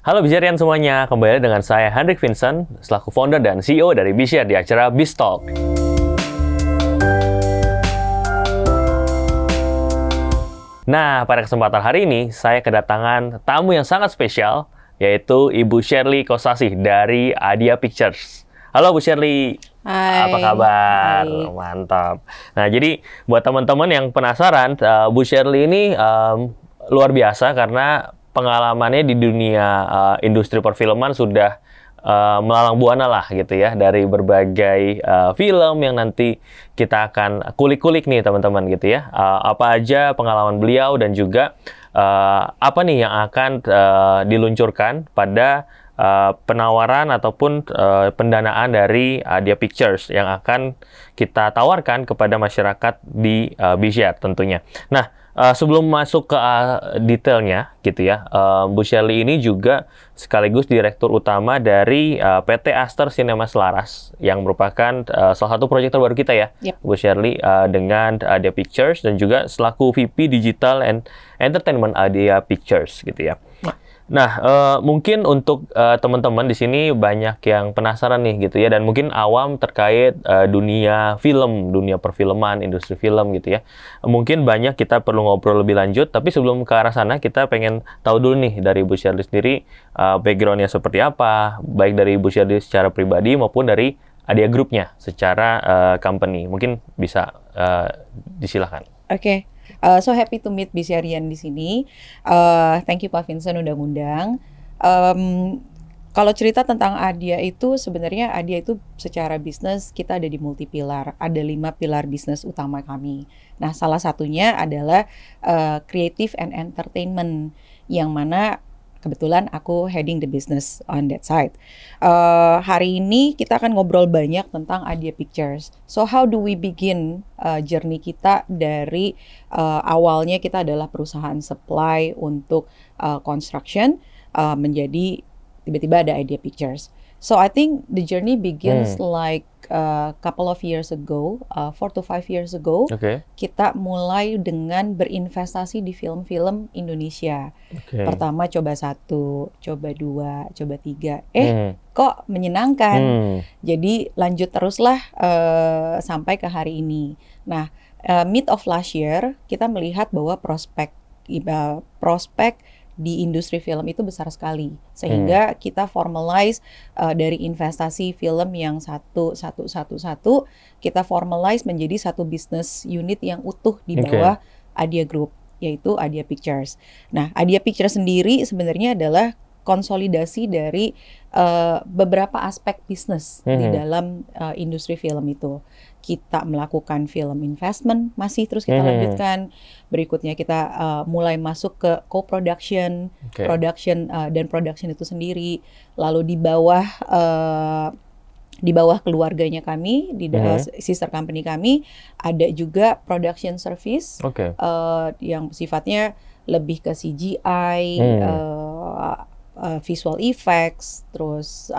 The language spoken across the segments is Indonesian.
Halo Bizarian semuanya, kembali dengan saya Hendrik Vincent, selaku founder dan CEO dari Bizshare di acara BizTalk. Nah, pada kesempatan hari ini, saya kedatangan tamu yang sangat spesial, yaitu Ibu Shirley Kosasih dari Adia Pictures. Halo Bu Shirley, Hai, apa kabar? baik. Mantap. Nah, jadi buat teman-teman yang penasaran, Bu Shirley ini luar biasa karena pengalamannya di dunia industri perfilman sudah melalang buana lah gitu ya, dari berbagai film yang nanti kita akan kulik-kulik nih teman-teman gitu ya. Apa aja pengalaman beliau dan juga apa nih yang akan diluncurkan pada penawaran ataupun pendanaan dari Adia Pictures yang akan kita tawarkan kepada masyarakat di Bizshare tentunya. Nah, sebelum masuk ke detailnya gitu ya, Bu Shirley ini juga sekaligus direktur utama dari PT Aster Cinema Selaras yang merupakan salah satu proyek terbaru kita ya, Yep. Bu Shirley dengan Adia Pictures dan juga selaku VP Digital and Entertainment Adia Pictures gitu ya. Nah, mungkin untuk teman-teman di sini banyak yang penasaran nih gitu ya, dan mungkin awam terkait dunia film, dunia perfilman, industri film gitu ya. Mungkin banyak kita perlu ngobrol lebih lanjut, tapi sebelum ke arah sana kita pengen tahu dulu nih dari Bu Shirley sendiri background-nya seperti apa, baik dari Bu Shirley secara pribadi maupun dari Adia Group-nya secara company. Mungkin bisa disilahkan. Oke, so happy to meet Bizarian di sini. Thank you Pak Vincent udah ngundang. Kalau cerita tentang Adia itu sebenarnya Adia itu secara bisnis kita ada di multi pilar. Ada 5 pilar bisnis utama kami. Nah, salah satunya adalah creative and entertainment, yang mana kebetulan aku heading the business on that side. Hari ini kita akan ngobrol banyak tentang Adia Pictures. So how do we begin journey kita dari awalnya kita adalah perusahaan supply untuk construction, menjadi tiba-tiba ada Adia Pictures. So I think the journey begins like couple of years ago, 4 to 5 years ago. Oke. Kita mulai dengan berinvestasi di film-film Indonesia. Oke. Pertama coba 1, coba 2, coba 3. Kok menyenangkan. Jadi lanjut teruslah sampai ke hari ini. Nah, mid of last year kita melihat bahwa prospek di industri film itu besar sekali, sehingga kita formalize dari investasi film yang satu kita formalize menjadi satu business unit yang utuh di bawah Adia Group, yaitu Adia Pictures. Nah, Adia Pictures sendiri sebenarnya adalah konsolidasi dari beberapa aspek bisnis di dalam industri film itu. Kita melakukan film investment, masih terus kita lanjutkan. Berikutnya kita mulai masuk ke co-production, production dan production itu sendiri. Lalu di bawah keluarganya kami, di sister company kami, ada juga production service yang sifatnya lebih ke CGI, visual effects, terus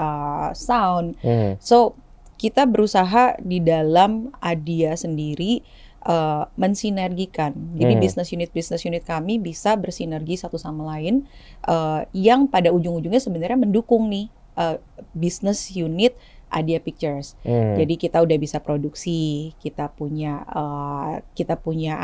sound. So kita berusaha di dalam Adia sendiri mensinergikan. Jadi bisnis unit kami bisa bersinergi satu sama lain, yang pada ujung-ujungnya sebenarnya mendukung nih bisnis unit Adia Pictures. Jadi kita udah bisa produksi, kita punya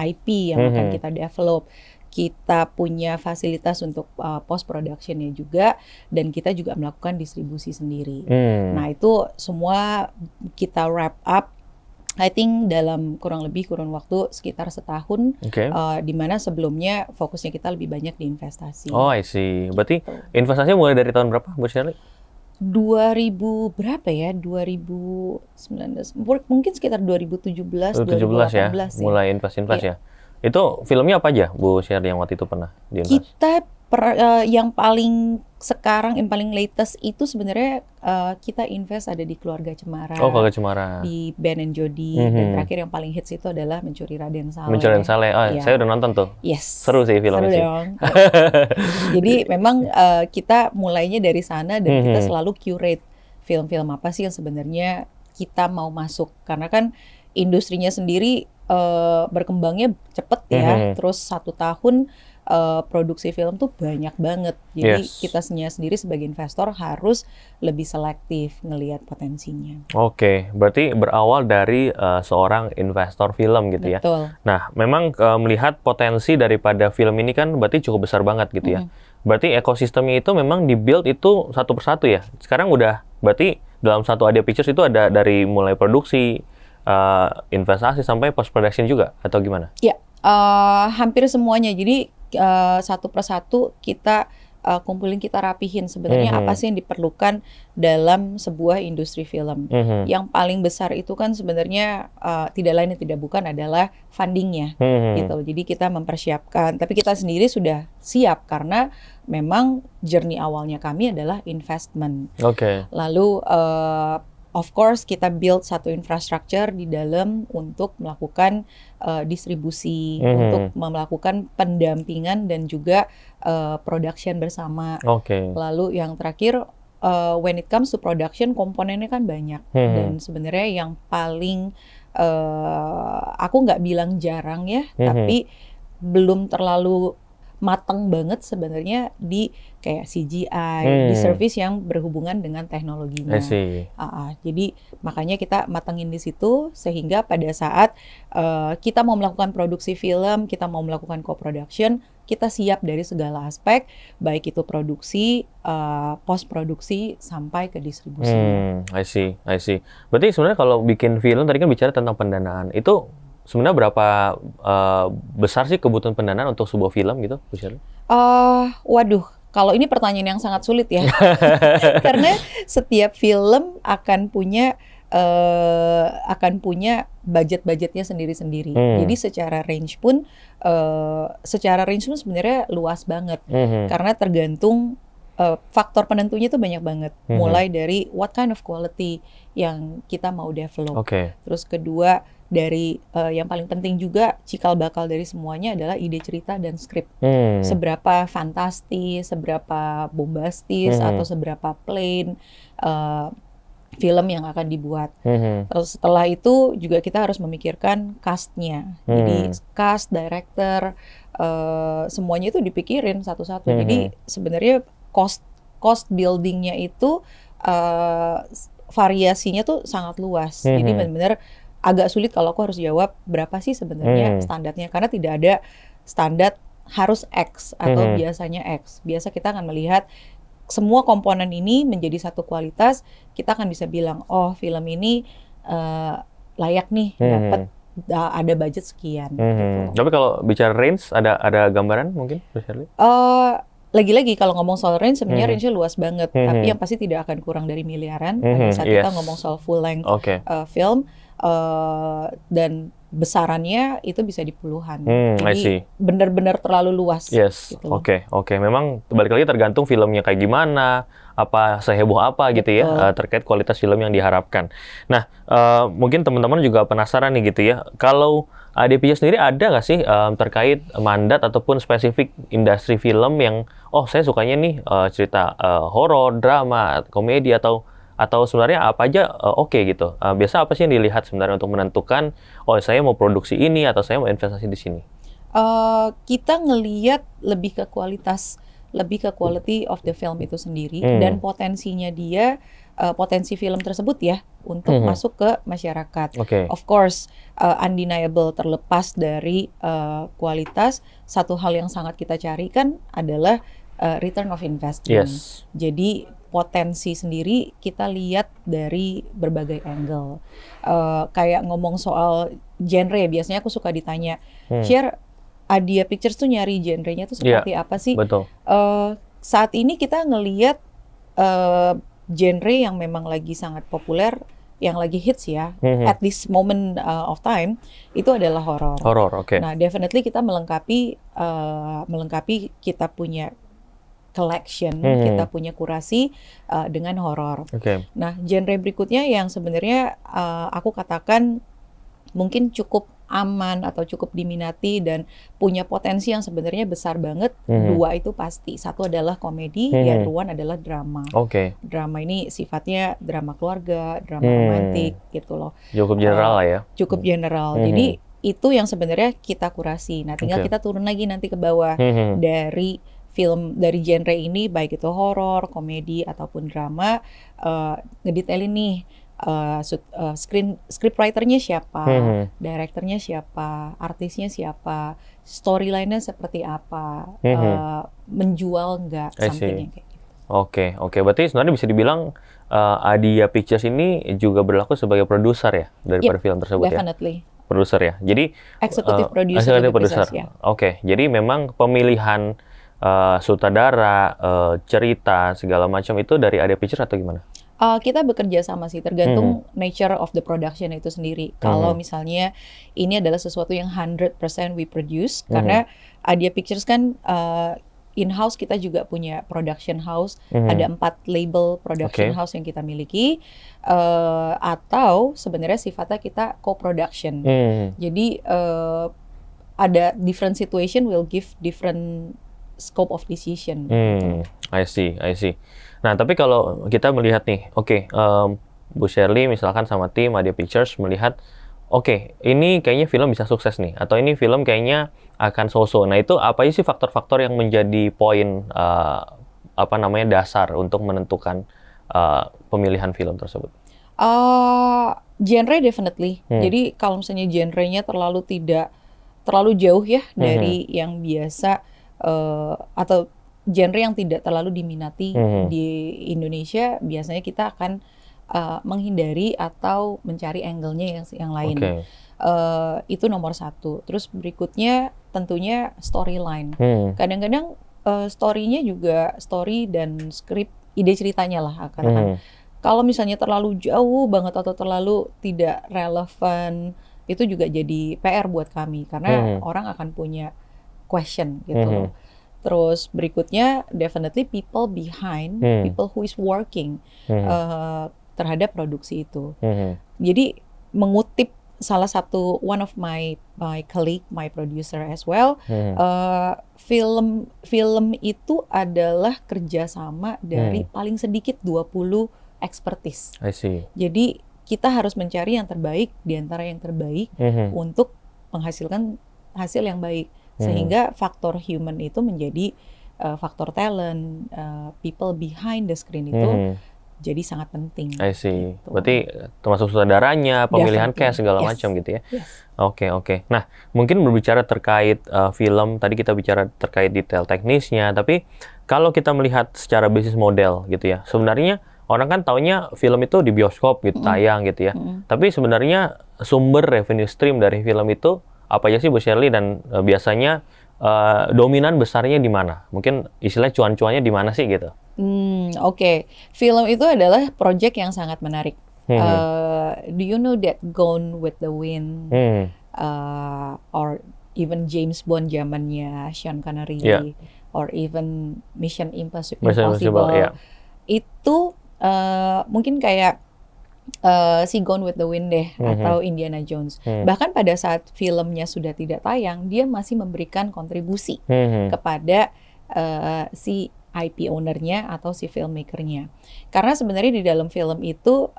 IP yang akan kita develop. Kita punya fasilitas untuk post productionnya juga, dan kita juga melakukan distribusi sendiri. Nah, itu semua kita wrap up, I think dalam kurun waktu sekitar setahun, di mana sebelumnya fokusnya kita lebih banyak di investasi. Oh, I see. Berarti investasinya mulai dari tahun berapa, Bu Shirley? 2000 berapa ya? 2019, mungkin sekitar 2017 ya, 2018 mulai invest ya. Itu filmnya apa aja, Bu Shirley, yang waktu itu pernah diinvest? Kita yang paling sekarang, yang paling latest itu sebenarnya kita invest ada di Keluarga Cemara. Oh, Keluarga Cemara. Di Ben and Jody. Dan terakhir yang paling hits itu adalah Mencuri Raden Saleh. Mencuri Raden Saleh. Oh, saya udah nonton tuh. Yes. Seru sih filmnya. Seru dong. Jadi memang kita mulainya dari sana, dan kita selalu curate film-film apa sih yang sebenarnya kita mau masuk. Karena kan industrinya sendiri berkembangnya cepet ya. Terus 1 tahun produksi film tuh banyak banget. Jadi Yes. kita sendiri sebagai investor harus lebih selektif ngelihat potensinya. Oke, berarti berawal dari seorang investor film gitu ya. Betul. Nah, memang melihat potensi daripada film ini kan berarti cukup besar banget gitu ya. Berarti ekosistemnya itu memang dibuild itu satu persatu ya. Sekarang udah berarti dalam satu Idea Pictures itu ada dari mulai produksi, investasi sampai post production juga atau gimana? Ya, hampir semuanya. Jadi satu persatu kita kumpulin, kita rapihin sebenarnya apa sih yang diperlukan dalam sebuah industri film. Yang paling besar itu kan sebenarnya tidak lain dan tidak bukan adalah fundingnya, gitu. Jadi kita mempersiapkan, tapi kita sendiri sudah siap karena memang journey awalnya kami adalah investment. Oke. Lalu of course kita build satu infrastructure di dalam untuk melakukan distribusi, untuk melakukan pendampingan dan juga production bersama. Oke. Lalu yang terakhir when it comes to production komponennya kan banyak dan sebenarnya yang paling aku nggak bilang jarang ya, tapi belum terlalu matang banget sebenarnya di kayak CGI, di service yang berhubungan dengan teknologinya. I see. Jadi makanya kita matangin di situ sehingga pada saat kita mau melakukan produksi film, kita mau melakukan co-production, kita siap dari segala aspek, baik itu produksi, post produksi sampai ke distribusinya. I see. Berarti sebenarnya kalau bikin film tadi kan bicara tentang pendanaan, itu sebenarnya berapa besar sih kebutuhan pendanaan untuk sebuah film gitu, Bu Shirley? Waduh, kalau ini pertanyaan yang sangat sulit ya, karena setiap film akan punya budget-budgetnya sendiri-sendiri. Jadi secara range pun sebenarnya luas banget, karena tergantung faktor penentunya itu banyak banget. Mulai dari what kind of quality yang kita mau develop. Terus kedua dari yang paling penting juga cikal bakal dari semuanya adalah ide cerita dan skrip. Seberapa fantastis, seberapa bombastis atau seberapa plain film yang akan dibuat. Terus setelah itu juga kita harus memikirkan cast-nya. Jadi cast, director, semuanya itu dipikirin satu-satu. Jadi sebenarnya cost building-nya itu variasinya tuh sangat luas. Jadi benar-benar agak sulit kalau aku harus jawab berapa sih sebenarnya standarnya, karena tidak ada standar harus X atau biasanya X. Biasa kita akan melihat semua komponen ini menjadi satu kualitas, kita akan bisa bilang, oh film ini layak nih dapat ada budget sekian. Gitu. Tapi kalau bicara range, ada gambaran mungkin, Bu Shirley? Lagi-lagi kalau ngomong soal range, sebenarnya range-nya luas banget, tapi yang pasti tidak akan kurang dari miliaran pada saat kita ngomong soal full length film, dan besarannya itu bisa di puluhan. Jadi benar-benar terlalu luas. Yes, gitu. Oke. Memang balik lagi tergantung filmnya kayak gimana, apa seheboh apa gitu ya, terkait kualitas film yang diharapkan. Nah, mungkin teman-teman juga penasaran nih gitu ya, kalau ADPJ sendiri ada nggak sih terkait mandat ataupun spesifik industri film yang, oh saya sukanya nih cerita horor, drama, komedi atau sebenarnya apa aja oke gitu. Biasa apa sih yang dilihat sebenarnya untuk menentukan, oh saya mau produksi ini atau saya mau investasi di sini? Kita ngelihat lebih ke quality of the film itu sendiri dan potensinya dia, potensi film tersebut ya untuk masuk ke masyarakat. Of course, undeniable, terlepas dari kualitas, satu hal yang sangat kita cari kan adalah return of investment. Jadi potensi sendiri kita lihat dari berbagai angle. Kayak ngomong soal genre, biasanya aku suka ditanya, Share, Idea Pictures tuh nyari genrenya tuh seperti apa sih? Betul. Saat ini kita ngelihat genre yang memang lagi sangat populer, yang lagi hits ya, at this moment of time, itu adalah horor. Nah, definitely kita melengkapi kita punya collection, kita punya kurasi dengan horor. Nah, genre berikutnya yang sebenarnya aku katakan mungkin cukup aman atau cukup diminati dan punya potensi yang sebenarnya besar banget. Dua itu pasti. Satu adalah komedi, yang kedua adalah drama. Drama ini sifatnya drama keluarga, drama romantik gitu loh. Cukup general lah ya. Cukup general. Jadi itu yang sebenarnya kita kurasi. Nah, tinggal Oke. kita turun lagi nanti ke bawah Mhm. dari film dari genre ini, baik itu horor, komedi ataupun drama, ngedetailin nih scriptwriter-nya siapa, Mhm. direkturnya siapa, artisnya siapa, storyline-nya seperti apa, Mhm. menjual nggak, I something see. yang kayak gitu. Oke, oke. Berarti sebenarnya bisa dibilang Adia Pictures ini juga berlaku sebagai produser ya daripada Yep, film tersebut ya? definitely. Produser ya. Jadi Executive producer executive lebih producer. precise ya. Oke, jadi memang pemilihan sutradara, cerita segala macam itu dari Adia Pictures atau gimana? Kita bekerja sama sih, Mhm. tergantung nature of the production itu sendiri. Kalau Mhm. misalnya ini adalah sesuatu yang 100% we produce, Mhm. karena Adia Pictures kan in-house kita juga punya production house, ada Mhm. 4 label production Oke. house yang kita miliki, atau sebenarnya sifatnya kita co-production. Mhm. Jadi ada different situation will give different scope of decision gitu. I see, I see. Nah, tapi kalau kita melihat nih, oke, Bu Shirley misalkan sama tim Adia Pictures melihat, oke, ini kayaknya film bisa sukses nih, atau ini film kayaknya akan so-so. Nah, itu apa sih faktor-faktor yang menjadi poin, apa namanya, dasar untuk menentukan pemilihan film tersebut? Genre definitely. Hmm. Jadi kalau misalnya genrenya tidak terlalu jauh ya Mhm. dari yang biasa, atau genre yang tidak terlalu diminati Mhm. di Indonesia, biasanya kita akan menghindari atau mencari angle-nya yang lain. Oke. Itu nomor satu. Terus berikutnya tentunya storyline. Hmm. Kadang-kadang story-nya juga story dan skrip, ide ceritanya lah katakan. Mhm. Kalau misalnya terlalu jauh banget atau terlalu tidak relevan, itu juga jadi PR buat kami karena Mhm. orang akan punya question gitu loh. Mhm. Terus berikutnya definitely people behind, Hmm. people who is working Mhm. terhadap produksi itu. Mhm. Jadi mengutip salah satu one of my colleague, my producer as well, Mhm. film itu adalah kerjasama dari paling sedikit 20 expertise. I see. Jadi kita harus mencari yang terbaik di antara yang terbaik Mhm. untuk menghasilkan hasil yang baik. Mhm. Sehingga faktor human itu menjadi faktor talent, people behind the screen itu Mhm. jadi sangat penting. I see. Gitu. Berarti termasuk sutradaranya, pemilihan Definitely. cast segala Yes. macam gitu ya. Yes. Oke, oke. Nah, mungkin berbicara terkait film, tadi kita bicara terkait detail teknisnya, tapi kalau kita melihat secara bisnis model gitu ya, sebenarnya orang kan taunya film itu di bioskop gitu, tayang gitu ya. Tapi sebenarnya sumber revenue stream dari film itu apa aja sih Bu Shirley, dan biasanya dominan besarnya di mana? Mungkin istilahnya cuan-cuannya di mana sih gitu? Oke. Film itu adalah project yang sangat menarik. Mhm. Do you know that Gone with the Wind, Hmm. or even James Bond zamannya Sean Connery, Yeah. or even Mission Mission Impossible, Impossible, ya. itu mungkin kayak si Gone with the Wind deh, atau Indiana Jones. Bahkan pada saat filmnya sudah tidak tayang, dia masih memberikan kontribusi Mhm. kepada si IP owner-nya atau si filmmaker-nya. Karena sebenarnya di dalam film itu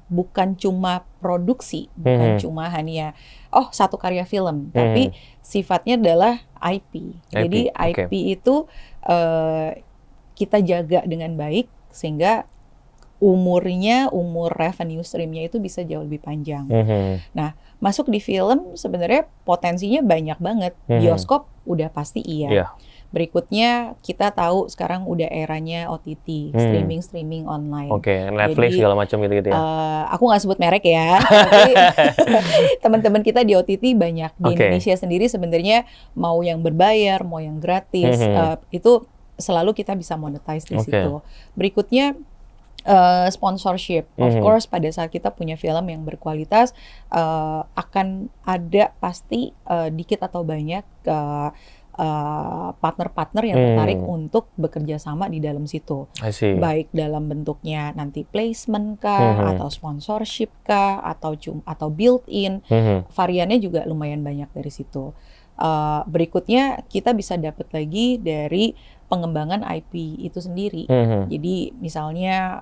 bukan cuma produksi, bukan cuma hanya satu karya film, tapi sifatnya adalah IP. Jadi oke. IP itu kita jaga dengan baik sehingga umur revenue stream-nya itu bisa jauh lebih panjang. Mhm. Nah, masuk di film sebenarnya potensinya banyak banget. Bioskop udah pasti iya. Iya. Berikutnya kita tahu sekarang udah eranya OTT, streaming online. Oke, Netflix Jadi, segala macam gitu ya. aku nggak sebut merek ya, tapi teman-teman kita di OTT banyak. Di Oke. Indonesia sendiri sebenarnya mau yang berbayar, mau yang gratis, itu selalu kita bisa monetize di Oke. situ. Berikutnya sponsorship. Of course pada saat kita punya film yang berkualitas akan ada pasti dikit atau banyak partner-partner yang tertarik untuk bekerja sama di dalam situ. I see. Baik dalam bentuknya nanti placement kah, atau sponsorship kah, atau built-in. Variannya juga lumayan banyak dari situ. Berikutnya kita bisa dapat lagi dari pengembangan IP itu sendiri. Jadi misalnya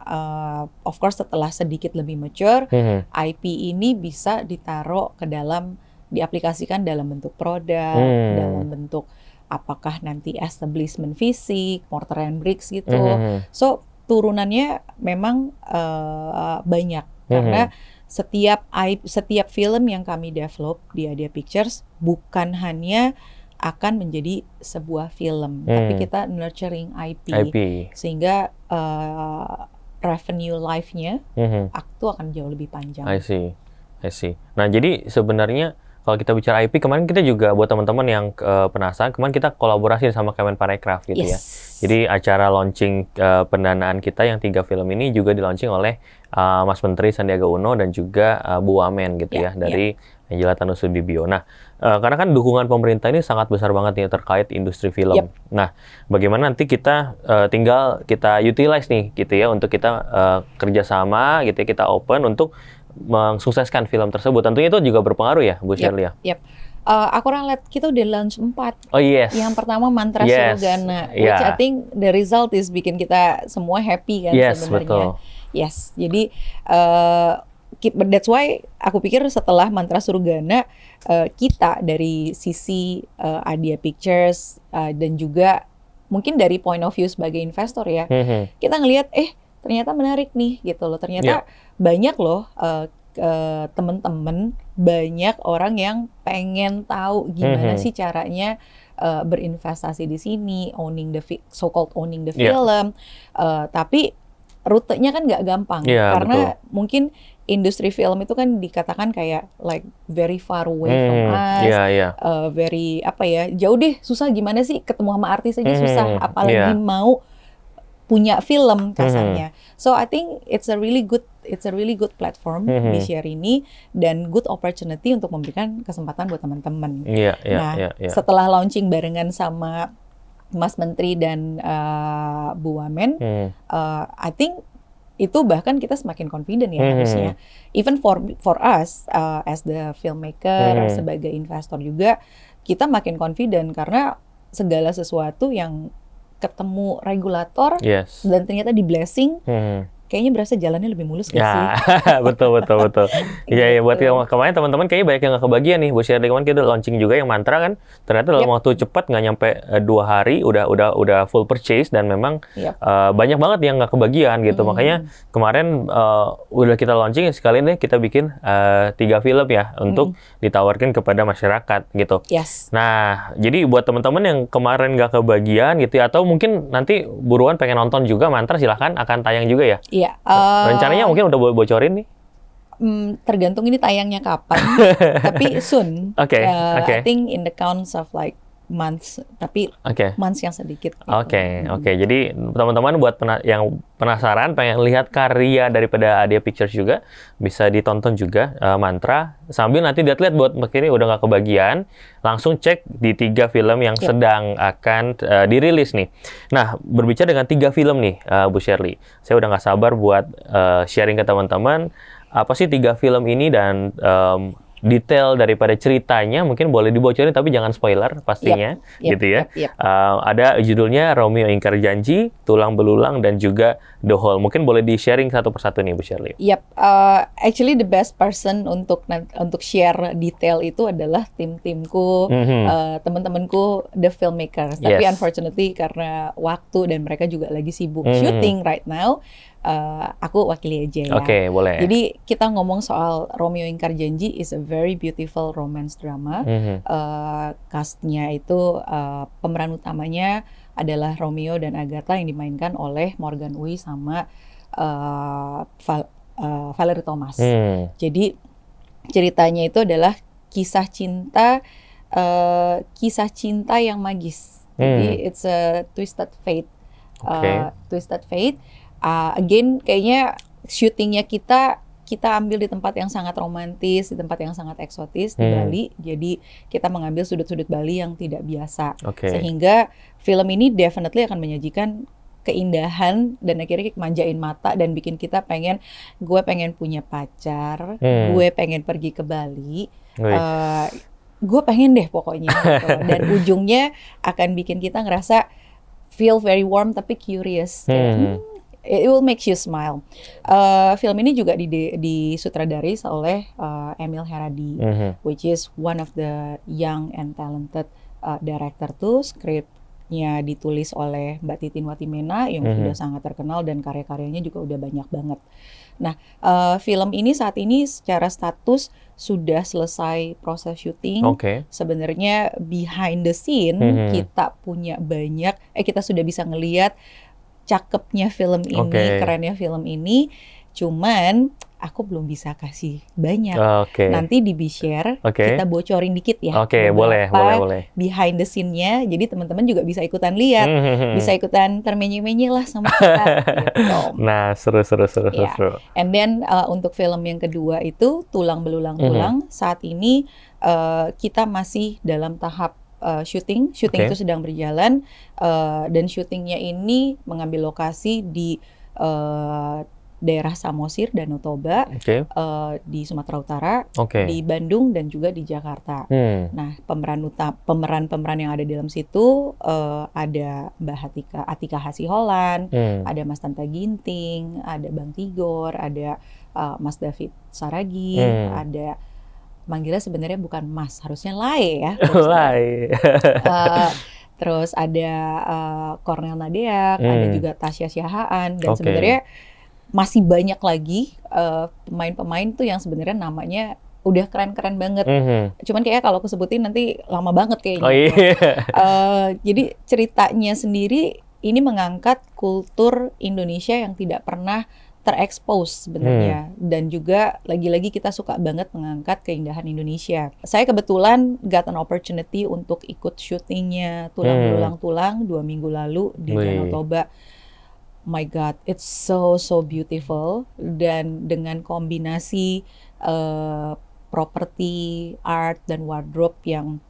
of course setelah sedikit lebih mature, IP ini bisa ditaruh ke dalam diaplikasikan dalam bentuk produk, dalam bentuk apakah nanti establishment fisik, mortar and bricks gitu. So turunannya memang banyak karena setiap film yang kami develop di Adia Pictures bukan hanya akan menjadi sebuah film, tapi kita nurturing IP. Sehingga revenue life-nya itu akan jauh lebih panjang. I see. Nah, jadi sebenarnya kalau kita bicara IP, kemarin kita juga buat teman-teman yang penasaran, kemarin kita kolaborasi sama Kemenparekraf gitu ya. Jadi acara launching pendanaan kita yang 3 film ini juga di-launching oleh Mas Menteri Sandiaga Uno dan juga Bu Wamen gitu ya dari Angela Tanusudibio. Nah, karena kan dukungan pemerintah ini sangat besar banget nih terkait industri film. Nah, bagaimana nanti kita tinggal kita utilize nih gitu ya untuk kita kerjasama gitu ya, kita open untuk mensukseskan film tersebut. Tentunya itu juga berpengaruh ya, Bu Shirley ya? Aku lihat kita udah launch 4. Oh yes. Yang pertama Mantra Surugana, which I think the result is bikin kita semua happy kan sebenarnya. Betul. Yes, jadi that's why aku pikir setelah Mantra Surugana kita dari sisi Adia Pictures dan juga mungkin dari point of view sebagai investor ya, kita ngelihat ternyata menarik nih gitu loh. Ternyata banyak loh teman-teman, banyak orang yang pengen tahu gimana sih caranya berinvestasi di sini, so-called owning the film. Tapi rutenya kan nggak gampang karena mungkin industri film itu kan dikatakan kayak like very far away from us, very jauh deh, susah gimana sih ketemu sama artis aja susah, apalagi mau punya film kasarnya. So I think it's a really good platform di share ini dan good opportunity untuk memberikan kesempatan buat teman-teman. Setelah launching barengan sama Mas Menteri dan Bu Wamen, I think itu bahkan kita semakin confident ya harusnya. Even for us as the filmmaker, sebagai investor juga, kita makin confident karena segala sesuatu yang ketemu regulator dan ternyata di blessing, kayaknya berasa jalannya lebih mulus gak sih? Betul. Iya, buat yang kemarin teman-teman kayaknya banyak yang nggak kebagian nih. Bu Shirley kemarin kita launching juga yang Mantra kan, ternyata dalam waktu cepat nggak nyampe 2 hari udah full purchase dan memang banyak banget yang nggak kebagian gitu. Makanya kemarin udah kita launching sekali nih kita bikin 3 film ya untuk ditawarkan kepada masyarakat gitu. Nah, jadi buat teman-teman yang kemarin nggak kebagian gitu ya, atau mungkin nanti buruan pengen nonton juga Mantra, silahkan akan tayang juga ya. Rencananya mungkin udah bocorin nih? Tergantung ini tayangnya kapan, tapi soon. I think in the counts of like months, tapi months yang sedikit. Jadi teman-teman buat yang penasaran, pengen lihat karya daripada Adia Pictures juga, bisa ditonton juga Mantra. Sambil nanti lihat buat ini udah nggak kebagian, langsung cek di 3 film yang sedang akan dirilis nih. Nah, berbicara dengan 3 film nih, Bu Shirley, saya udah nggak sabar buat sharing ke teman-teman, apa sih 3 film ini dan detail daripada ceritanya mungkin boleh dibocorin tapi jangan spoiler pastinya gitu ya. Ada judulnya Romeo Ingkar Janji, Tulang Belulang dan juga The Hole. Mungkin boleh di-sharing satu persatu nih Bu Shirley. Actually the best person untuk share detail itu adalah tim-timku, teman-temanku the filmmakers. Tapi unfortunately karena waktu dan mereka juga lagi sibuk shooting right now, aku wakili aja ya. Boleh. Jadi kita ngomong soal Romeo Ingkar Janji is a very beautiful romance drama. Castnya itu pemeran utamanya adalah Romeo dan Agatha yang dimainkan oleh Morgan Oey sama Valerie Thomas. Jadi ceritanya itu adalah kisah cinta yang magis. Jadi it's a twisted fate. Again, kayaknya syutingnya kita ambil di tempat yang sangat romantis, di tempat yang sangat eksotis di Bali. Jadi kita mengambil sudut-sudut Bali yang tidak biasa. Sehingga film ini definitely akan menyajikan keindahan dan akhirnya manjain mata dan bikin kita gue pengen punya pacar, gue pengen pergi ke Bali, gue pengen deh pokoknya. Gitu. Dan ujungnya akan bikin kita ngerasa feel very warm tapi curious. it will make you smile. Film ini juga disutradarai oleh Emil Heradi, which is one of the young and talented director tuh. Skripnya ditulis oleh Mbak Titin Watimena yang sudah sangat terkenal dan karya-karyanya juga udah banyak banget. Nah, film ini saat ini secara status sudah selesai proses syuting. Sebenarnya behind the scene kita punya kita sudah bisa ngelihat cakepnya film ini, kerennya film ini. Cuman aku belum bisa kasih banyak. Nanti di Bishare kita bocorin dikit ya. Boleh. Behind the scene-nya, jadi teman-teman juga bisa ikutan lihat, bisa ikutan termenye-menye lah sama kita. Gitu. Nah, seru. And then untuk film yang kedua itu Tulang Belulang Tulang, saat ini kita masih dalam tahap syuting itu sedang berjalan, dan syutingnya ini mengambil lokasi di daerah Samosir, Danau Toba, di Sumatera Utara, di Bandung dan juga di Jakarta. Nah, pemeran-pemeran yang ada di dalam situ ada Mbak Atika Hasiholan, ada Mas Tanta Ginting, ada Bang Tigor, ada Mas David Saragi, ada manggilnya sebenarnya bukan Mas, harusnya Lai ya. Terus ada Cornel Nadeak, ada juga Tasya Syahaan, dan sebenarnya masih banyak lagi pemain-pemain tuh yang sebenarnya namanya udah keren-keren banget. Cuman kayaknya kalau aku sebutin nanti lama banget kayaknya. Jadi ceritanya sendiri ini mengangkat kultur Indonesia yang tidak pernah terekspos sebenarnya, dan juga lagi-lagi kita suka banget mengangkat keindahan Indonesia. Saya kebetulan got an opportunity untuk ikut syutingnya Tulang Belulang Tulang 2 minggu lalu di Danau Toba. My God, it's so beautiful, dan dengan kombinasi properti, art, dan wardrobe yang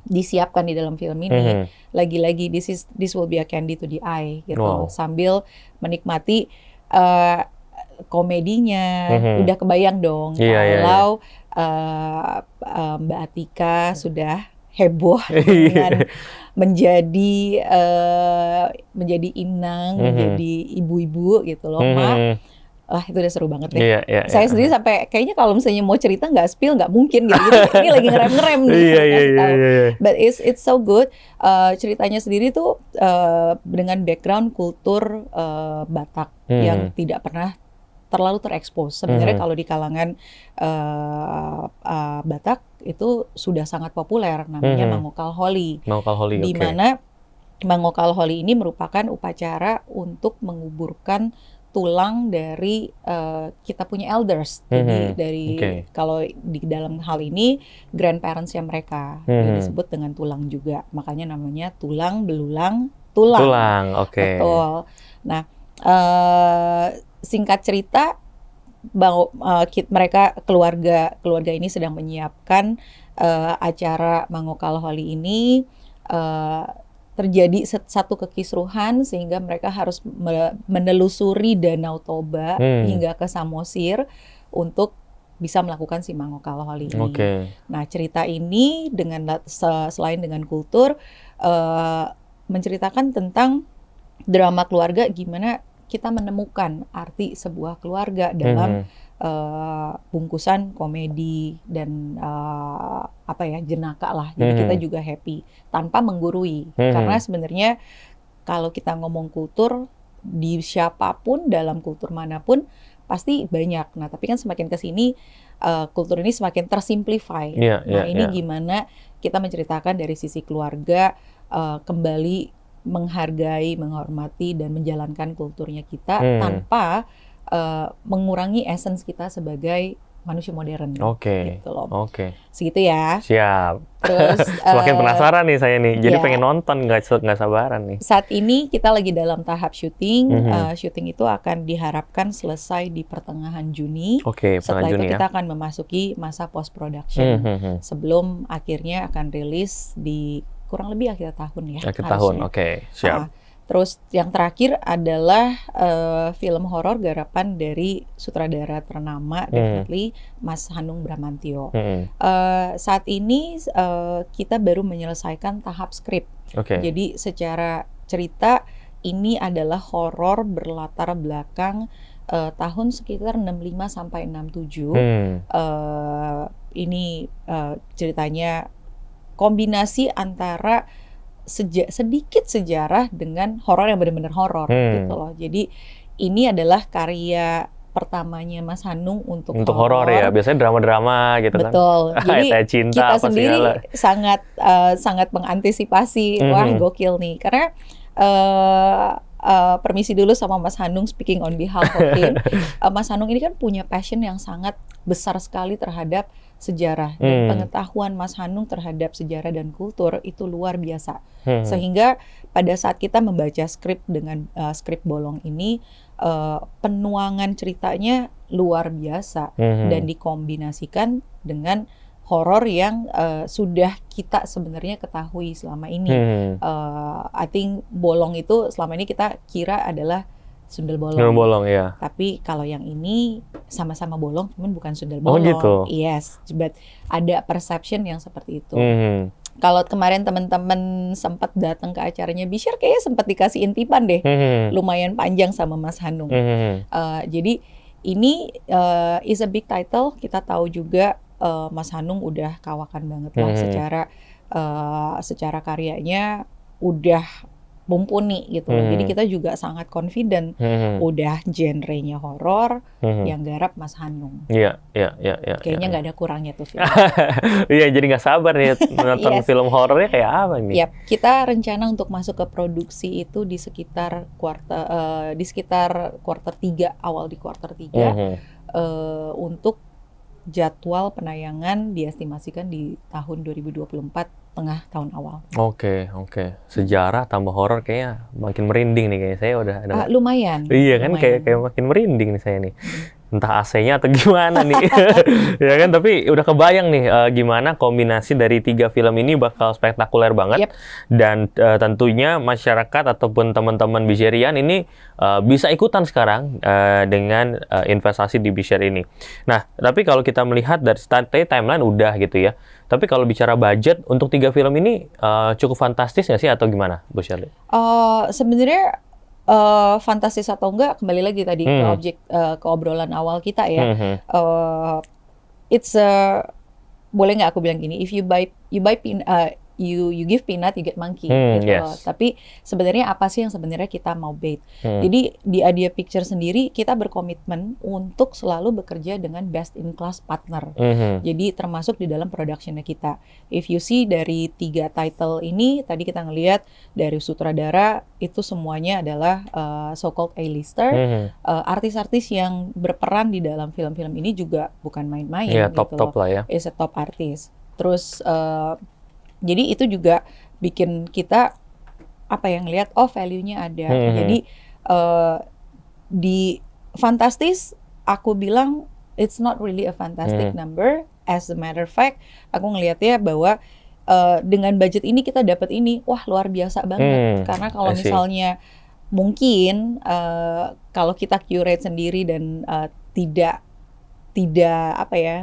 disiapkan di dalam film ini, lagi-lagi this will be a candy to the eye gitu. Sambil menikmati komedinya, udah kebayang dong kalau Mbak Atika sudah heboh dengan menjadi inang, menjadi ibu-ibu gitu loh, Mak. Itu udah seru banget deh. Saya sendiri sampai kayaknya kalau misalnya mau cerita nggak spill nggak mungkin gitu. Ini lagi ngerem nih. But it's so good. Ceritanya sendiri tuh dengan background kultur Batak yang tidak pernah terlalu terekspos. Sebenarnya kalau di kalangan Batak itu sudah sangat populer, namanya Mangokal Holi. Di mana Mangokal Holi ini merupakan upacara untuk menguburkan tulang dari kita punya elders. Jadi dari kalau di dalam hal ini grandparents-nya mereka disebut dengan tulang juga. Makanya namanya Tulang Belulang Tulang. Betul. Nah, singkat cerita, mereka keluarga ini sedang menyiapkan acara Mangokal Holi ini. Terjadi satu kekisruhan sehingga mereka harus menelusuri Danau Toba hingga ke Samosir untuk bisa melakukan si Mangokal Holi ini. Nah, cerita ini selain dengan kultur, menceritakan tentang drama keluarga, gimana kita menemukan arti sebuah keluarga dalam bungkusan komedi dan jenaka lah. Jadi kita juga happy tanpa menggurui. Karena sebenarnya kalau kita ngomong kultur, di siapapun dalam kultur manapun pasti banyak. Nah, tapi kan semakin kesini kultur ini semakin tersimplify. Ini gimana kita menceritakan dari sisi keluarga, kembali menghargai, menghormati, dan menjalankan kulturnya kita tanpa mengurangi essence kita sebagai manusia modern. Gitu loh. Segitu ya. Siap. Terus semakin penasaran nih saya nih. Jadi pengen nonton, nggak sabaran nih. Saat ini kita lagi dalam tahap syuting. Syuting itu akan diharapkan selesai di pertengahan Juni. Setelah itu kita akan memasuki masa post production sebelum akhirnya akan rilis di kurang lebih akhir tahun ya. Akhir tahun, siap. Terus yang terakhir adalah film horor garapan dari sutradara ternama, definitely Mas Hanung Bramantyo. Saat ini kita baru menyelesaikan tahap skrip. Jadi secara cerita ini adalah horor berlatar belakang tahun sekitar 65 sampai 67. Ini ceritanya kombinasi antara sedikit sejarah dengan horor yang benar-benar horor gitu loh. Jadi ini adalah karya pertamanya Mas Hanung untuk horor ya. Biasanya drama-drama gitu kan. Betul. Jadi cinta, kita apa sendiri segala. sangat mengantisipasi. Wah, gokil nih. Karena permisi dulu sama Mas Hanung, speaking on behalf of him. Mas Hanung ini kan punya passion yang sangat besar sekali terhadap sejarah, dan pengetahuan Mas Hanung terhadap sejarah dan kultur itu luar biasa. Sehingga pada saat kita membaca skrip dengan skrip bolong ini, penuangan ceritanya luar biasa dan dikombinasikan dengan horor yang sudah kita sebenarnya ketahui selama ini. I think bolong itu selama ini kita kira adalah sundel bolong. Sundel bolong ya. Tapi kalau yang ini sama-sama bolong, cuman bukan sundel bolong. Oh gitu. Yes, but ada perception yang seperti itu. Kalau kemarin teman-teman sempat datang ke acaranya Bishare, kayaknya sempat dikasih intipan deh, lumayan panjang sama Mas Hanung. Jadi ini is a big title. Kita tahu juga Mas Hanung udah kawakan banget lah secara karyanya udah mumpuni gitu. Jadi kita juga sangat confident udah genrenya horor yang garap Mas Hanung. Iya. Kayaknya nggak ada kurangnya tuh film. Iya, jadi nggak sabar nih nonton film horornya kayak apa nih? Yap, kita rencana untuk masuk ke produksi itu di sekitar kuarter 3, awal di kuarter 3. Untuk jadwal penayangan diestimasikan di tahun 2024, tengah tahun awal. Oke. Sejarah tambah horor kayaknya makin merinding nih kayaknya. Saya udah ada. Lumayan. Iya kan, kayak makin merinding nih saya nih. Entah AC-nya atau gimana nih. Ya kan, tapi udah kebayang nih gimana kombinasi dari 3 film ini bakal spektakuler banget. Dan tentunya masyarakat ataupun teman-teman Bisharian ini bisa ikutan sekarang dengan investasi di Bishare ini. Nah, tapi kalau kita melihat dari timeline udah gitu ya. Tapi kalau bicara budget untuk 3 film ini cukup fantastis nggak sih atau gimana, Bu Shirley? Sebenarnya fantastis atau enggak, kembali lagi tadi ke obrolan awal kita ya. It's boleh nggak aku bilang gini, if you give peanut, you get monkey gitu loh. Tapi sebenarnya apa sih yang sebenarnya kita mau bait? Jadi di Adia Picture sendiri kita berkomitmen untuk selalu bekerja dengan best in class partner. Jadi termasuk di dalam productionnya kita. If you see dari 3 title ini, tadi kita ngelihat dari sutradara itu semuanya adalah so-called A-lister. Artis-artis yang berperan di dalam film-film ini juga bukan main-main. Iya, top-top lah ya. Is a top artist. Terus jadi itu juga bikin kita ngelihat value-nya ada. Jadi di fantastis aku bilang it's not really a fantastic number. As a matter of fact, aku ngelihatnya bahwa dengan budget ini kita dapat ini, wah luar biasa banget. Karena kalau misalnya mungkin kalau kita curate sendiri dan tidak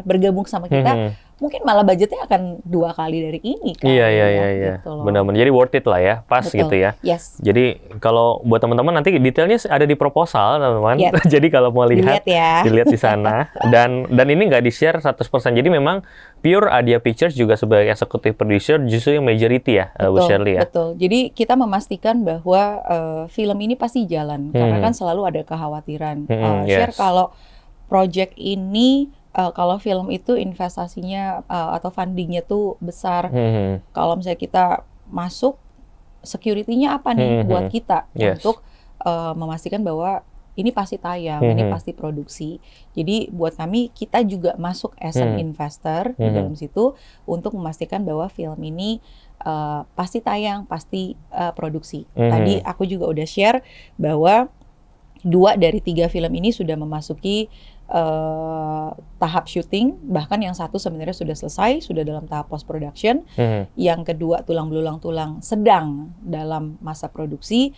bergabung sama kita, mungkin malah budgetnya akan 2 kali dari ini kan. Iya. Gitu Benar-benar. Jadi worth it lah ya, pas. Betul. Gitu ya. Yes. Jadi kalau buat teman-teman nanti detailnya ada di proposal, teman-teman. Jadi kalau mau lihat, dilihat di sana. Dan ini nggak di-share 100%. Jadi memang pure Adia Pictures juga sebagai executive producer justru yang majority ya, Bu Shirley ya. Betul. Jadi kita memastikan bahwa film ini pasti jalan. Karena kan selalu ada kekhawatiran. Share kalau project ini, kalau film itu investasinya atau fundingnya tuh besar. Kalau misalnya kita masuk, security-nya apa nih buat kita untuk memastikan bahwa ini pasti tayang, ini pasti produksi. Jadi buat kami, kita juga masuk as an investor di dalam situ untuk memastikan bahwa film ini pasti tayang, pasti produksi. Tadi aku juga udah share bahwa 2 dari 3 film ini sudah memasuki tahap syuting, bahkan yang satu sebenarnya sudah selesai, sudah dalam tahap post production. Yang kedua tulang belulang tulang sedang dalam masa produksi.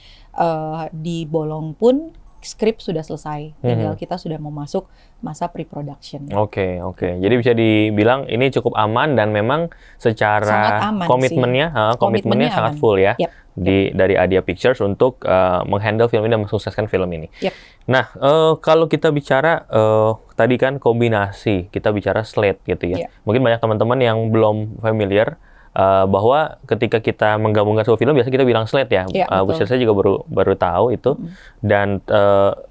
Di bolong pun skrip sudah selesai, tinggal kita sudah mau masuk masa pre-production. Oke. Jadi bisa dibilang ini cukup aman dan memang secara komitmennya sangat full ya. dari Adia Pictures untuk menghandle film ini dan mensukseskan film ini. Yep. Nah, kalau kita bicara tadi kan kombinasi, kita bicara slate gitu ya. Yeah. Mungkin banyak teman-teman yang belum familiar bahwa ketika kita menggabungkan sebuah film biasanya kita bilang slate ya. Bu Shirley saya juga baru tahu itu. Dan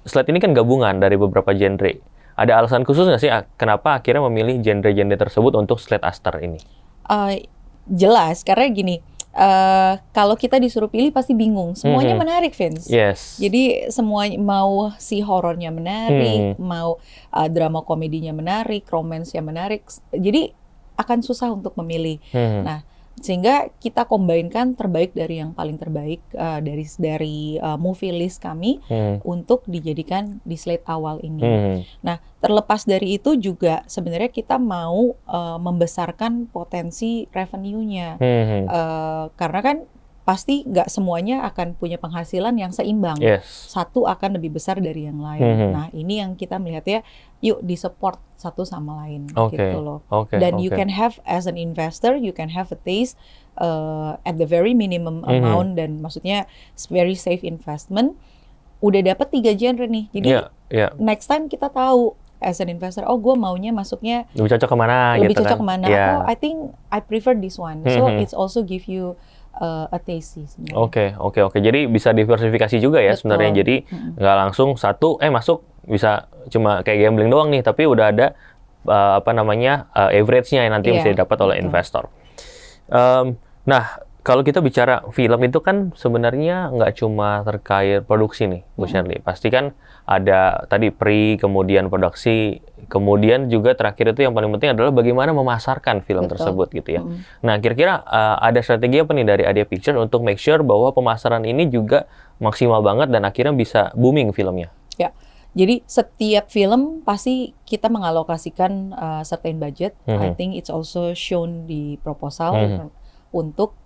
slate ini kan gabungan dari beberapa genre. Ada alasan khusus nggak sih kenapa akhirnya memilih genre-genre tersebut untuk slate Aster ini? Jelas, karena gini, kalau kita disuruh pilih pasti bingung. Semuanya menarik, Vince. Yes. Jadi semua mau si horornya menarik, mau drama komedinya menarik, romance-nya menarik. Jadi akan susah untuk memilih. Nah, sehingga kita combine-kan terbaik dari yang paling terbaik dari movie list kami untuk dijadikan di slate awal ini. Nah, terlepas dari itu juga sebenarnya kita mau membesarkan potensi revenue-nya. Karena kan pasti nggak semuanya akan punya penghasilan yang seimbang. Yes. Satu akan lebih besar dari yang lain. Nah, ini yang kita melihatnya, yuk disupport satu sama lain gitu loh. Dan you can have as an investor, you can have a taste at the very minimum amount dan maksudnya very safe investment. Udah dapat 3 genre nih. Jadi next time kita tahu as an investor, oh gue maunya masuknya lebih cocok kemana lebih gitu cocok kan. kemana. Oh, I think I prefer this one. So it's also give you a taste sih sebenarnya. Oke. Jadi bisa diversifikasi juga ya sebenarnya. Jadi nggak langsung satu masuk bisa cuma kayak gambling doang nih, tapi udah ada average-nya yang nanti bisa didapat oleh investor. Nah, kalau kita bicara film itu kan sebenarnya nggak cuma terkait produksi nih, Bu Shirley. Pasti kan ada tadi kemudian produksi, kemudian juga terakhir itu yang paling penting adalah bagaimana memasarkan film tersebut gitu ya. Nah, kira-kira ada strategi apa nih dari Adia Pictures untuk make sure bahwa pemasaran ini juga maksimal banget dan akhirnya bisa booming filmnya? Ya, jadi setiap film pasti kita mengalokasikan certain budget. I think it's also shown di proposal untuk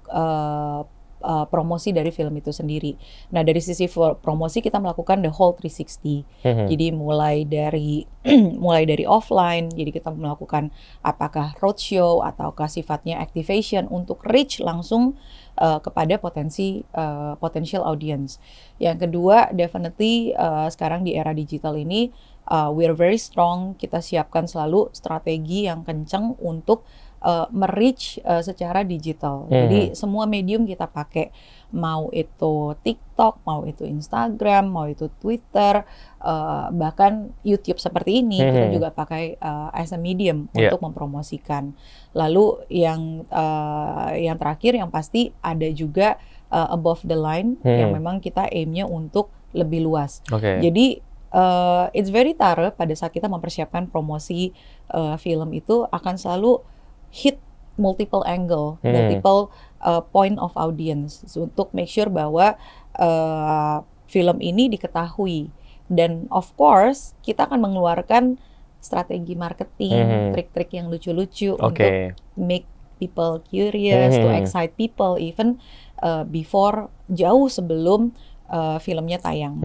promosi dari film itu sendiri. Nah, dari sisi promosi kita melakukan the whole 360. Jadi mulai dari offline, jadi kita melakukan apakah roadshow ataukah sifatnya activation untuk reach langsung kepada potential audience. Yang kedua, definitely sekarang di era digital ini we're very strong. Kita siapkan selalu strategi yang kencang untuk merich secara digital. Jadi semua medium kita pakai, mau itu TikTok, mau itu Instagram, mau itu Twitter, bahkan YouTube seperti ini kita juga pakai as a medium untuk mempromosikan. Lalu yang terakhir yang pasti ada juga above the line yang memang kita aimnya untuk lebih luas. Jadi it's very thorough pada saat kita mempersiapkan promosi film itu akan selalu hit multiple angle, multiple point of audience untuk make sure bahwa film ini diketahui. Dan of course kita akan mengeluarkan strategi marketing, trik-trik yang lucu-lucu untuk make people curious, to excite people even before jauh sebelum filmnya tayang.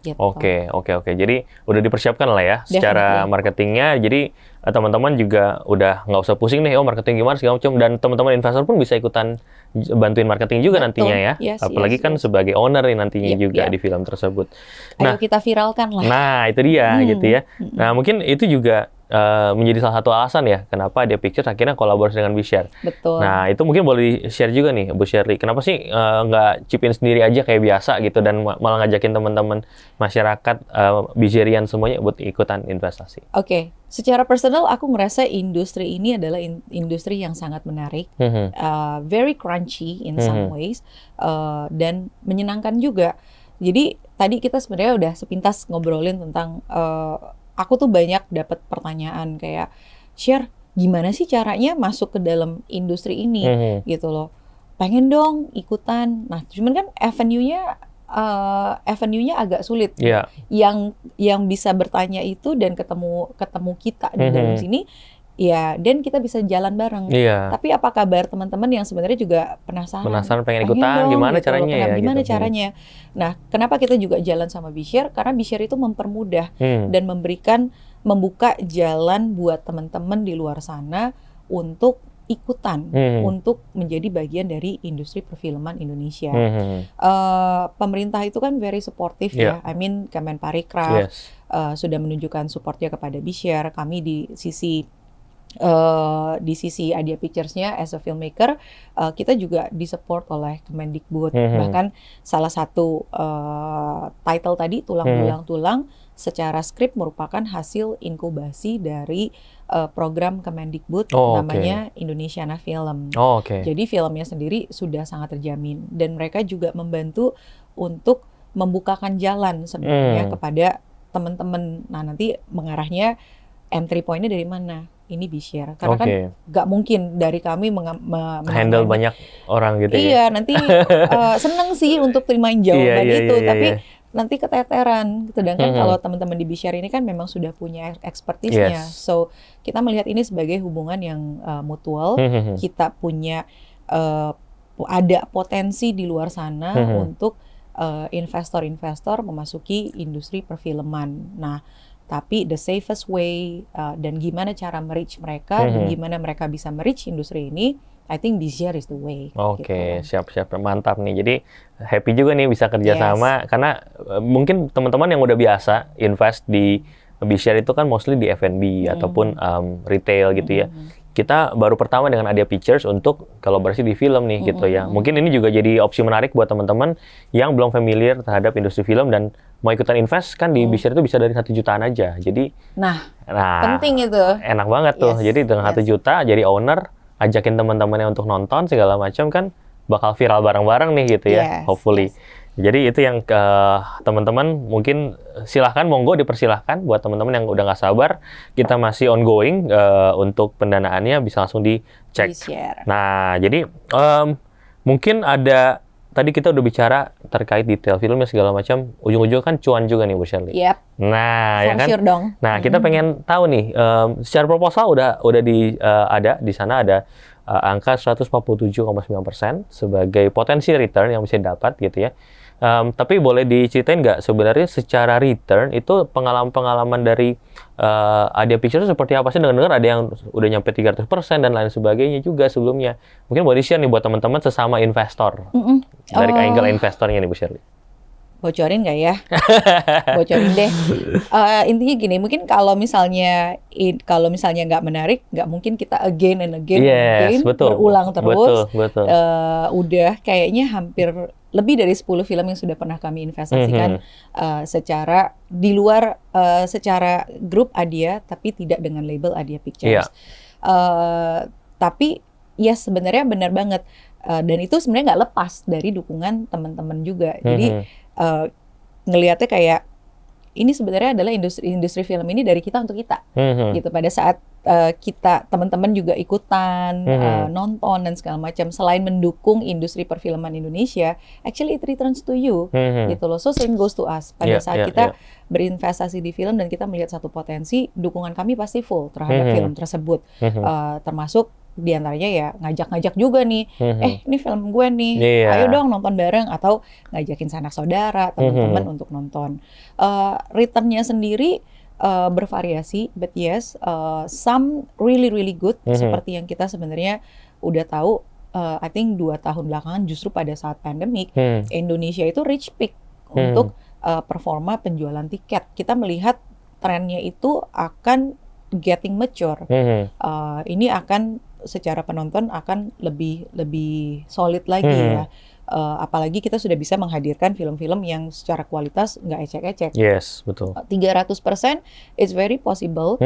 Gitu. Oke. Jadi udah dipersiapkan lah ya secara marketingnya. Jadi teman-teman juga udah nggak usah pusing nih, marketing gimana segala macam. Dan teman-teman investor pun bisa ikutan bantuin marketing juga nantinya ya. Apalagi kan sebagai owner nih nantinya juga di film tersebut. Ayo kita viralkan lah. Nah itu dia gitu ya. Nah mungkin itu juga menjadi salah satu alasan ya kenapa Adia Pictures akhirnya kolaborasi dengan Bishare. Betul. Nah itu mungkin boleh di-share juga nih Bu Shirley. Kenapa sih nggak chip in sendiri aja kayak biasa gitu dan malah ngajakin teman-teman masyarakat Bisharian semuanya buat ikutan investasi? Oke. Secara personal aku ngerasa industri ini adalah industri yang sangat menarik, very crunchy in some ways, dan menyenangkan juga. Jadi tadi kita sebenarnya udah sepintas ngobrolin tentang aku tuh banyak dapat pertanyaan kayak, Share, gimana sih caranya masuk ke dalam industri ini gitu loh. Pengen dong ikutan. Nah, cuman kan avenue-nya agak sulit. Yang bisa bertanya itu dan ketemu kita di dalam sini, ya, dan kita bisa jalan bareng. Tapi apa kabar teman-teman yang sebenarnya juga penasaran pengen ikutan, gimana gitu caranya ya? Gimana gitu. caranya? Nah, kenapa kita juga jalan sama Bishare? Karena Bishare itu mempermudah dan membuka jalan buat teman-teman di luar sana untuk ikutan untuk menjadi bagian dari industri perfilman Indonesia. Pemerintah itu kan very supportive ya. I mean Kemenparekraf sudah menunjukkan supportnya kepada Bishare. Kami di sisi Adia Pictures-nya as a filmmaker, kita juga disupport oleh Kemendikbud. Bahkan salah satu title tadi, Tulang Belulang Tulang, secara skrip merupakan hasil inkubasi dari program Kemendikbud namanya Indonesiana Film. Jadi filmnya sendiri sudah sangat terjamin, dan mereka juga membantu untuk membukakan jalan sebenarnya kepada teman-teman. Nah, nanti mengarahnya entry point-nya dari mana? Ini Bishare, karena kan nggak mungkin dari kami handle banyak orang gitu ya. Iya, nanti seneng sih untuk terimain jawaban itu, tapi nanti keteteran. Sedangkan kalau teman-teman di Bishare ini kan memang sudah punya expertise-nya. So kita melihat ini sebagai hubungan yang mutual. Kita punya ada potensi di luar sana untuk investor-investor memasuki industri perfilman. Nah, tapi the safest way dan gimana cara merich mereka dan gimana mereka bisa merich industri ini, I think Bishare is the way. Gitu. Siap-siap, mantap nih. Jadi happy juga nih bisa kerjasama karena mungkin teman-teman yang udah biasa invest di Bishare itu kan mostly di F&B ataupun retail gitu ya. Kita baru pertama dengan Adia Pictures untuk kolaborasi di film nih gitu ya. Mungkin ini juga jadi opsi menarik buat teman-teman yang belum familiar terhadap industri film dan mau ikutan invest kan di Bishare itu bisa dari 1 jutaan aja. Jadi nah penting itu. Enak banget tuh. Jadi dengan 1 juta jadi owner, ajakin teman-temannya untuk nonton segala macam kan bakal viral bareng-bareng nih gitu ya. Hopefully. Jadi itu yang teman-teman mungkin silahkan, monggo dipersilahkan buat teman-teman yang udah nggak sabar. Kita masih ongoing untuk pendanaannya, bisa langsung dicek. Nah, jadi mungkin ada, tadi kita udah bicara terkait detail filmnya segala macam. Ujung-ujung kan cuan juga nih Bu Shirley. Nah, ya kan. Dong. Nah, kita pengen tahu nih, secara proposal udah ada di sana ada angka 147,9% sebagai potensi return yang bisa dapat gitu ya. Tapi boleh diceritain nggak sebenarnya secara return itu pengalaman-pengalaman dari Adia Pictures seperti apa sih? Dengar-dengar ada yang udah nyampe 300% dan lain sebagainya juga sebelumnya. Mungkin boleh di-share nih buat teman-teman sesama investor. Dari angle investornya nih Bu Shirley. Bocorin nggak ya? Bocorin deh. Intinya gini, mungkin kalau misalnya nggak menarik, nggak mungkin kita again and again berulang terus. Betul. Udah kayaknya hampir lebih dari 10 film yang sudah pernah kami investasikan secara di luar secara grup Adia, tapi tidak dengan label Adia Pictures. Tapi ya sebenarnya benar banget. Dan itu sebenarnya nggak lepas dari dukungan teman-teman juga. Jadi ngelihatnya kayak ini sebenarnya adalah industri film ini dari kita untuk kita, gitu. Pada saat kita teman-teman juga ikutan nonton dan segala macam, selain mendukung industri perfilman Indonesia, actually it returns to you, gitu loh. So same goes to us. Pada saat kita berinvestasi di film dan kita melihat satu potensi, dukungan kami pasti full terhadap film tersebut, termasuk diantaranya ya ngajak-ngajak juga nih, ini film gue nih, ayo dong nonton bareng, atau ngajakin sanak saudara, teman-teman untuk nonton. Returnnya sendiri bervariasi, but yes, some really good, seperti yang kita sebenarnya udah tahu. I think 2 tahun belakangan justru pada saat pandemik, Indonesia itu reach peak untuk performa penjualan tiket. Kita melihat trennya itu akan getting mature. Ini akan secara penonton akan lebih solid lagi ya. Apalagi kita sudah bisa menghadirkan film-film yang secara kualitas nggak ecek-ecek. Yes, betul. 300% is very possible.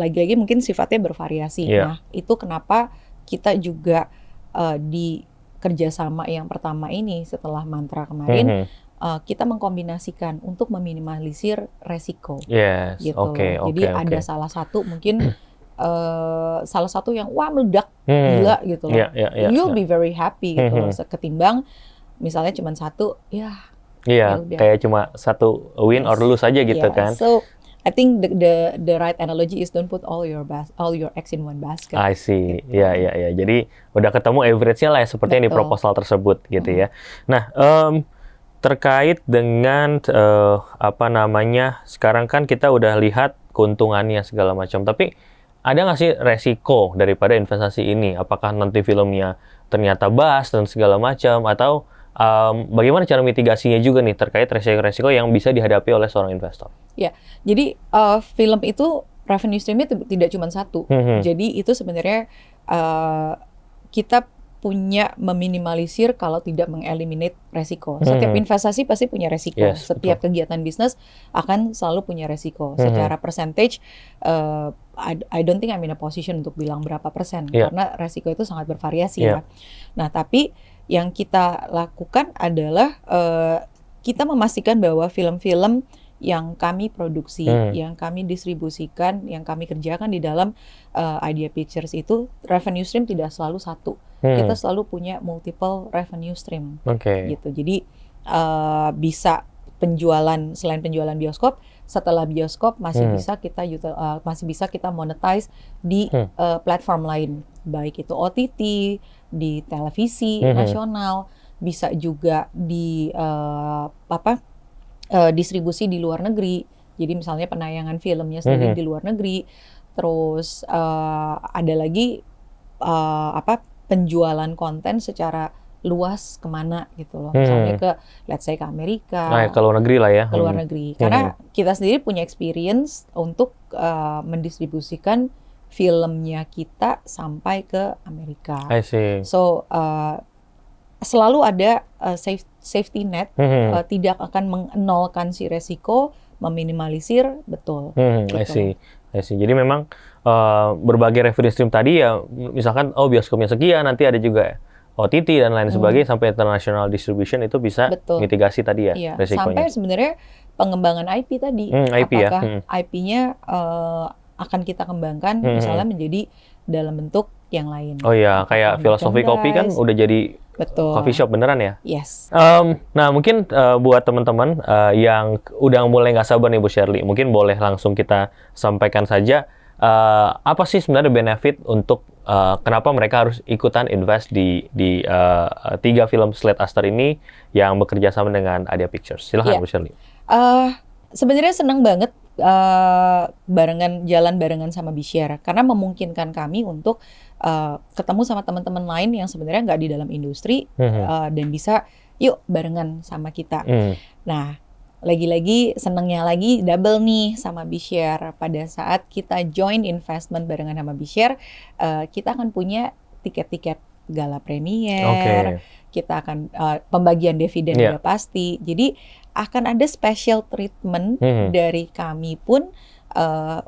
Lagi-lagi mungkin sifatnya bervariasi. Nah, itu kenapa kita juga di kerjasama yang pertama ini setelah Mantra kemarin, kita mengkombinasikan untuk meminimalisir resiko. Gitu. Jadi ada salah satu mungkin salah satu yang wah meledak gila gitu loh. You'll be very happy gitu loh. Ketimbang misalnya cuma satu, kayak cuma satu win or lose aja gitu kan. So I think the right analogy is don't put all your eggs in one basket. I see. Ya. Jadi udah ketemu average-nya lah ya, seperti yang di proposal tersebut gitu ya. Nah, terkait dengan sekarang kan kita udah lihat keuntungannya segala macam, tapi ada nggak sih resiko daripada investasi ini? Apakah nanti filmnya ternyata bust dan segala macam, atau bagaimana cara mitigasinya juga nih terkait resiko-resiko yang bisa dihadapi oleh seorang investor? Ya, jadi film itu revenue streamnya tidak cuma satu. Jadi itu sebenarnya kita punya meminimalisir kalau tidak mengeliminate resiko. Setiap investasi pasti punya resiko. Yes, Setiap kegiatan bisnis akan selalu punya resiko. Secara percentage, I don't think I'm in a position untuk bilang berapa persen. Karena resiko itu sangat bervariasi ya. Nah, tapi yang kita lakukan adalah kita memastikan bahwa film-film yang kami produksi, yang kami distribusikan, yang kami kerjakan di dalam Idea Pictures itu revenue stream tidak selalu satu. Kita selalu punya multiple revenue stream, gitu. Jadi bisa penjualan, selain penjualan bioskop, setelah bioskop masih bisa kita monetize di platform lain, baik itu OTT, di televisi nasional, bisa juga di distribusi di luar negeri. Jadi misalnya penayangan filmnya sendiri di luar negeri. Terus ada lagi penjualan konten secara luas kemana gitu loh. Misalnya ke let's say ke Amerika. Ke luar negeri lah ya. Ke luar negeri. Karena kita sendiri punya experience untuk mendistribusikan filmnya kita sampai ke Amerika. I see. So selalu ada safety net, tidak akan menolkan si resiko, meminimalisir, betul. Gitu. I see. Jadi memang berbagai revenue stream tadi ya, misalkan bioskopnya sekian, nanti ada juga OTT dan lain sebagainya, sampai international distribution itu bisa mitigasi tadi ya resikonya. Sampai sebenarnya pengembangan IP tadi, apakah IP-nya akan kita kembangkan misalnya menjadi dalam bentuk yang lain. Oh iya, kayak filosofi kopi kan udah jadi coffee shop beneran ya? Yes. Nah mungkin buat teman-teman yang udah mulai nggak sabar nih Bu Shirley, mungkin boleh langsung kita sampaikan saja apa sih sebenarnya benefit untuk kenapa mereka harus ikutan invest di 3 film Slate Aster ini yang bekerja sama dengan Idea Pictures. Silahkan Bu Shirley. Sebenarnya senang banget jalan barengan sama Bishare karena memungkinkan kami untuk ketemu sama teman-teman lain yang sebenarnya nggak di dalam industri dan bisa yuk barengan sama kita. Nah, lagi-lagi senangnya lagi double nih sama Bishare. Pada saat kita join investment barengan sama Bishare, kita akan punya tiket-tiket gala premier, kita akan pembagian dividen udah pasti. Jadi akan ada special treatment dari kami pun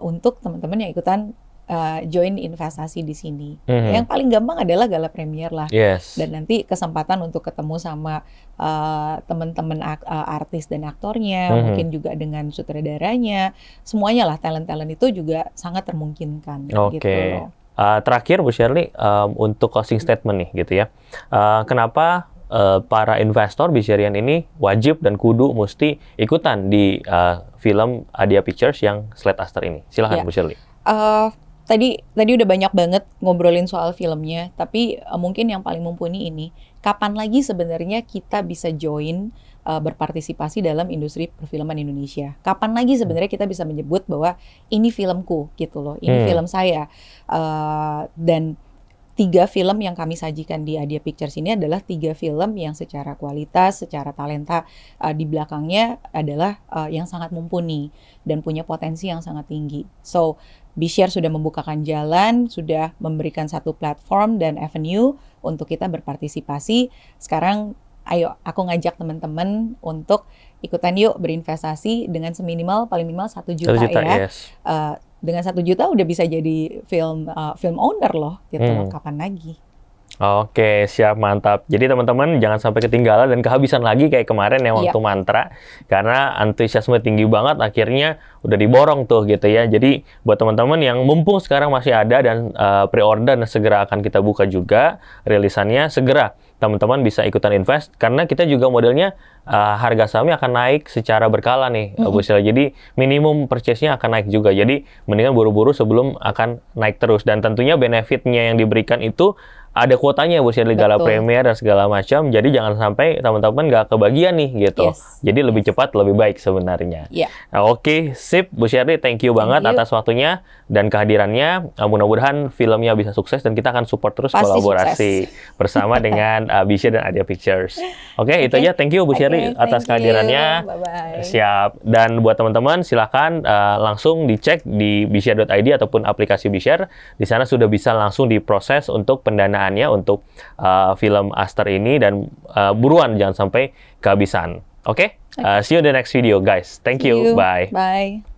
untuk teman-teman yang ikutan join investasi di sini. Yang paling gampang adalah gala premier lah. Dan nanti kesempatan untuk ketemu sama teman-teman artis dan aktornya, mungkin juga dengan sutradaranya, semuanya lah, talent-talent itu juga sangat termungkinkan. Gitu loh. Terakhir Bu Shirley, untuk closing statement nih gitu ya. Kenapa para investor Bisharian ini wajib dan kudu mesti ikutan di film Idea Pictures yang Slate Aster ini? Silahkan Bu Shirley. Tadi udah banyak banget ngobrolin soal filmnya, tapi mungkin yang paling mumpuni ini, kapan lagi sebenarnya kita bisa join berpartisipasi dalam industri perfilman Indonesia? Kapan lagi sebenarnya kita bisa menyebut bahwa ini filmku gitu loh, ini film saya. Dan 3 film yang kami sajikan di Idea Pictures ini adalah 3 film yang secara kualitas, secara talenta di belakangnya adalah yang sangat mumpuni dan punya potensi yang sangat tinggi. So, Bishare sudah membukakan jalan, sudah memberikan satu platform dan avenue untuk kita berpartisipasi. Sekarang, ayo aku ngajak teman-teman untuk ikutan yuk berinvestasi dengan paling minimal 1 juta ya. Dengan 1 juta udah bisa jadi film owner loh, gitu loh. Kapan lagi? Oke, siap, mantap. Jadi teman-teman jangan sampai ketinggalan dan kehabisan lagi kayak kemarin yang waktu mantra, karena antusiasme tinggi banget, akhirnya udah diborong tuh gitu ya. Jadi buat teman-teman yang mumpung sekarang masih ada dan pre-order dan segera akan kita buka juga rilisannya, segera teman-teman bisa ikutan invest, karena kita juga modelnya harga sahamnya akan naik secara berkala nih, Bu Shirley. Jadi minimum purchase-nya akan naik juga. Jadi mendingan buru-buru sebelum akan naik terus. Dan tentunya benefitnya yang diberikan itu ada kuotanya Bu Shirley, gala Betul. premier dan segala macam. Jadi jangan sampai teman-teman nggak kebagian nih gitu. Yes. Jadi lebih cepat lebih baik sebenarnya. Ya. Nah, oke, sip Bu Shirley, thank you banget you. atas waktunya dan kehadirannya. Mudah-mudahan filmnya bisa sukses dan kita akan support terus Pasti kolaborasi bersama dengan Bisha dan Adia Pictures. Oke, itu aja. Thank you Bu Shirley Oke, atas thank you. kehadirannya. Bye-bye. Siap. Dan buat teman-teman silakan langsung dicek di bishare.id ataupun aplikasi Bishare. Di sana sudah bisa langsung diproses untuk pendanaannya untuk film Aster ini dan buruan jangan sampai kehabisan. Oke? See you in the next video guys. Thank See you. you. Bye. Bye.